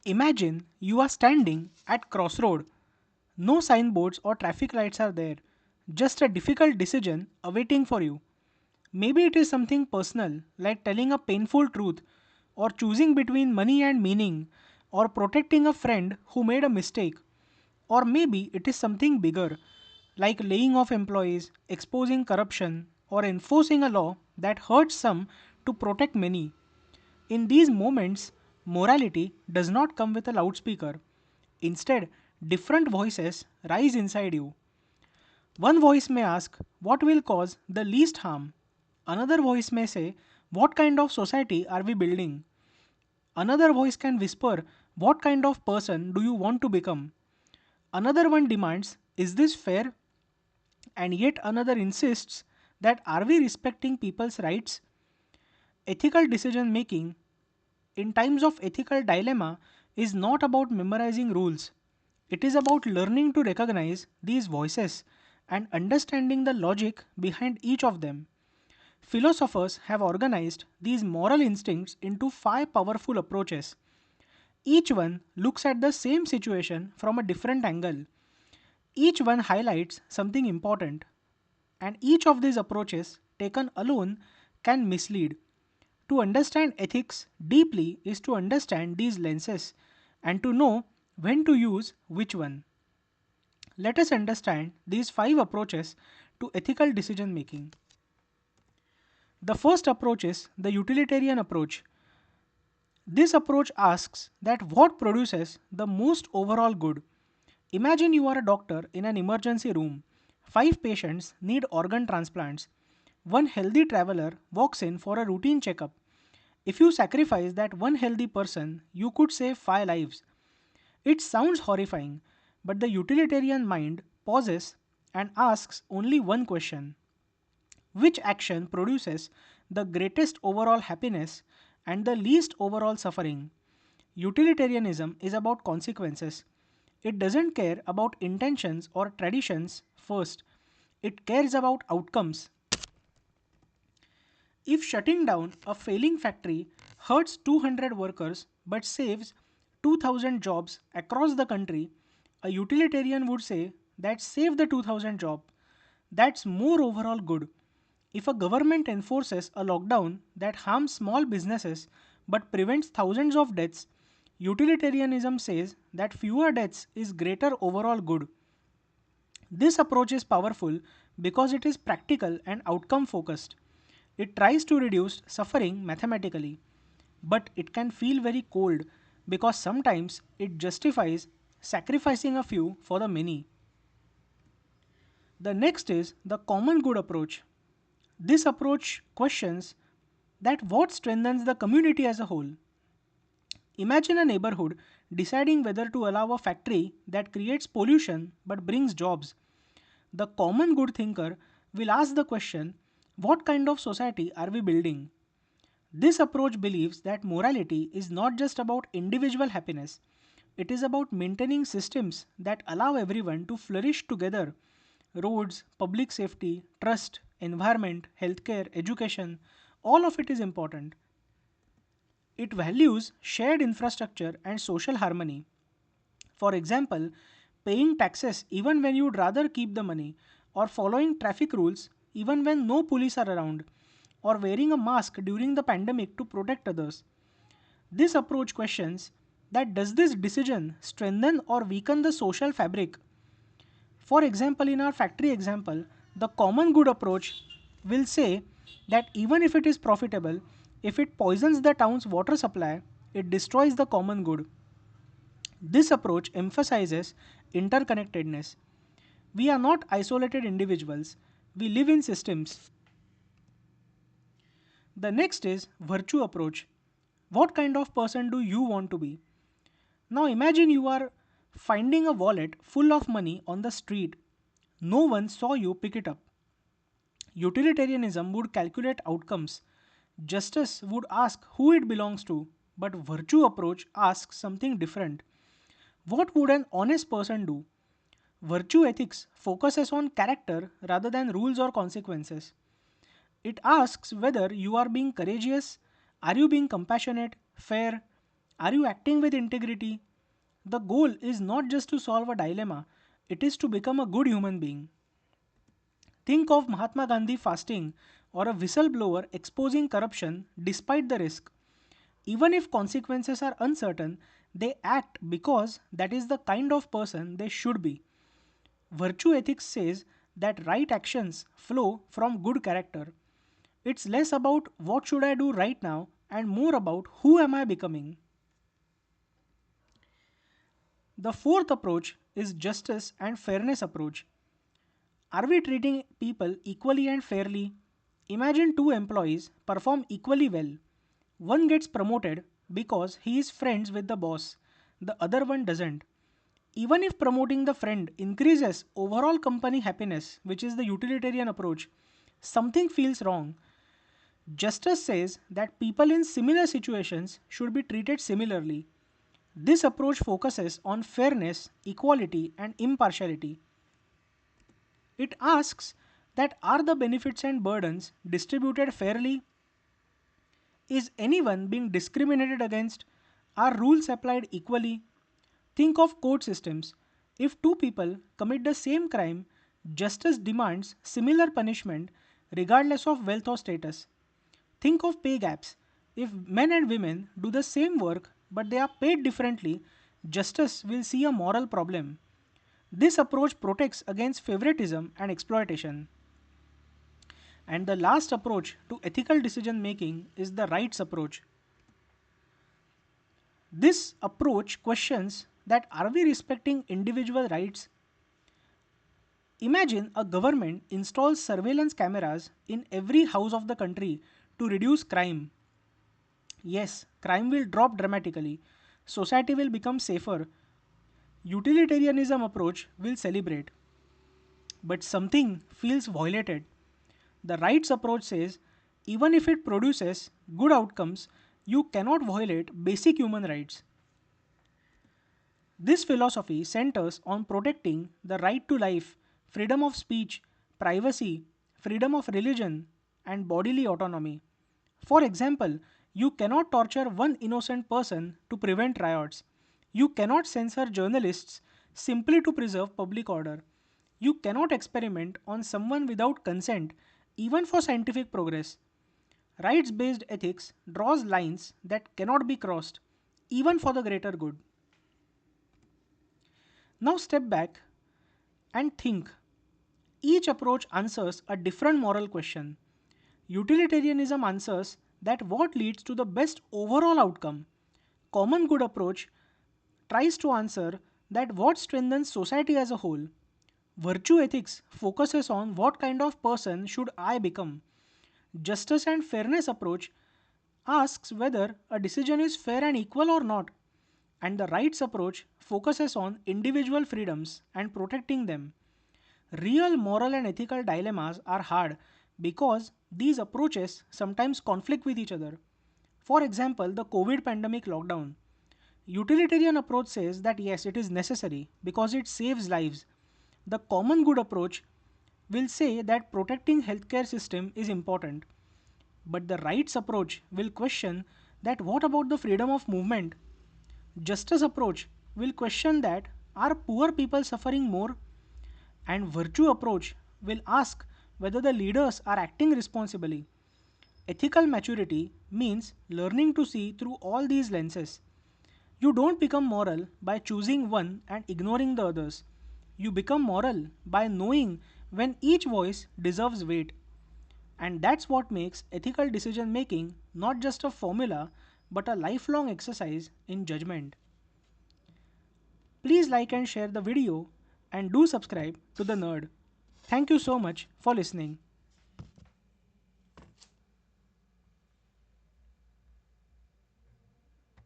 Imagine you are standing at crossroad. No signboards or traffic lights are there. Just a difficult decision awaiting for you. Maybe it is something personal, like telling a painful truth, or choosing between money and meaning, or protecting a friend who made a mistake. Or maybe it is something bigger, like laying off employees, exposing corruption, or enforcing a law that hurts some to protect many. In these moments, morality does not come with a loudspeaker. Instead, different voices rise inside you. One voice may ask, what will cause the least harm? Another voice may say, what kind of society are we building? Another voice can whisper, what kind of person do you want to become? Another one demands, is this fair? And yet another insists that are we respecting people's rights? Ethical decision making in times of ethical dilemma is not about memorizing rules. It is about learning to recognize these voices and understanding the logic behind each of them. Philosophers have organized these moral instincts into five powerful approaches. Each one looks at the same situation from a different angle. Each one highlights something important, and each of these approaches, taken alone, can mislead. To understand ethics deeply is to understand these lenses and to know when to use which one. Let us understand these five approaches to ethical decision making. The first approach is the utilitarian approach. This approach asks that what produces the most overall good. Imagine you are a doctor in an emergency room. Five patients need organ transplants. One healthy traveler walks in for a routine checkup. If you sacrifice that one healthy person, you could save five lives. It sounds horrifying, but the utilitarian mind pauses and asks only one question: which action produces the greatest overall happiness and the least overall suffering? Utilitarianism is about consequences. It doesn't care about intentions or traditions first, it cares about outcomes. If shutting down a failing factory hurts 200 workers but saves 2000 jobs across the country, a utilitarian would say that save the 2000 job. That's more overall good. If a government enforces a lockdown that harms small businesses but prevents thousands of deaths, utilitarianism says that fewer deaths is greater overall good. This approach is powerful because it is practical and outcome focused. It tries to reduce suffering mathematically, but it can feel very cold because sometimes it justifies sacrificing a few for the many. The next is the common good approach. This approach questions that what strengthens the community as a whole. Imagine a neighborhood deciding whether to allow a factory that creates pollution but brings jobs. The common good thinker will ask the question, what kind of society are we building? This approach believes that morality is not just about individual happiness, it is about maintaining systems that allow everyone to flourish together. Roads, public safety, trust, environment, healthcare, education, all of it is important. It values shared infrastructure and social harmony. For example, paying taxes even when you'd rather keep the money, or following traffic rules even when no police are around, or wearing a mask during the pandemic to protect others. This approach questions that does this decision strengthen or weaken the social fabric? For example, in our factory example, the common good approach will say that even if it is profitable, if it poisons the town's water supply, it destroys the common good. This approach emphasizes interconnectedness. We are not isolated individuals, we live in systems. The next is virtue approach. What kind of person do you want to be? Now imagine you are finding a wallet full of money on the street. No one saw you pick it up. Utilitarianism would calculate outcomes. Justice would ask who it belongs to, but virtue approach asks something different. What would an honest person do? Virtue ethics focuses on character rather than rules or consequences. It asks whether you are being courageous, are you being compassionate, fair, Are you acting with integrity? The goal is not just to solve a dilemma, it is to become a good human being. Think of Mahatma Gandhi fasting or a whistleblower exposing corruption despite the risk. Even if consequences are uncertain, they act because that is the kind of person they should be. Virtue ethics says that right actions flow from good character. It's less about what should I do right now and more about who am I becoming. The fourth approach is justice and fairness approach. Are we treating people equally and fairly? Imagine two employees perform equally well. One gets promoted because he is friends with the boss, the other one doesn't. Even if promoting the friend increases overall company happiness, which is the utilitarian approach, something feels wrong. Justice says that people in similar situations should be treated similarly. This approach focuses on fairness, equality, and impartiality. It asks that are the benefits and burdens distributed fairly? Is anyone being discriminated against? Are rules applied equally? Think of court systems. If two people commit the same crime, justice demands similar punishment regardless of wealth or status. Think of pay gaps. If men and women do the same work but they are paid differently, justice will see a moral problem. This approach protects against favoritism and exploitation. And the last approach to ethical decision making is the rights approach. This approach questions that are we respecting individual rights? Imagine a government installs surveillance cameras in every house of the country to reduce crime. Yes, crime will drop dramatically. Society will become safer. Utilitarianism approach will celebrate. But something feels violated. The rights approach says even if it produces good outcomes, you cannot violate basic human rights. This philosophy centers on protecting the right to life, freedom of speech, privacy, freedom of religion, and bodily autonomy. For example, you cannot torture one innocent person to prevent riots. You cannot censor journalists simply to preserve public order. You cannot experiment on someone without consent, even for scientific progress. Rights based ethics draws lines that cannot be crossed, even for the greater good. Now step back and think. Each approach answers a different moral question. Utilitarianism answers that what leads to the best overall outcome. Common good approach tries to answer that what strengthens society as a whole. Virtue ethics focuses on what kind of person should I become. Justice and fairness approach asks whether a decision is fair and equal or not. And the rights approach focuses on individual freedoms and protecting them. Real moral and ethical dilemmas are hard because these approaches sometimes conflict with each other. For example, the COVID pandemic lockdown. Utilitarian approach says that yes, it is necessary because it saves lives. The common good approach will say that protecting healthcare system is important. But the rights approach will question that what about the freedom of movement? Justice approach will question that are poor people suffering more? And virtue approach will ask whether the leaders are acting responsibly. Ethical maturity means learning to see through all these lenses. You don't become moral by choosing one and ignoring the others. You become moral by knowing when each voice deserves weight. And that's what makes ethical decision making not just a formula but a lifelong exercise in judgment. Please like and share the video and do subscribe to The Nerd. Thank you so much for listening.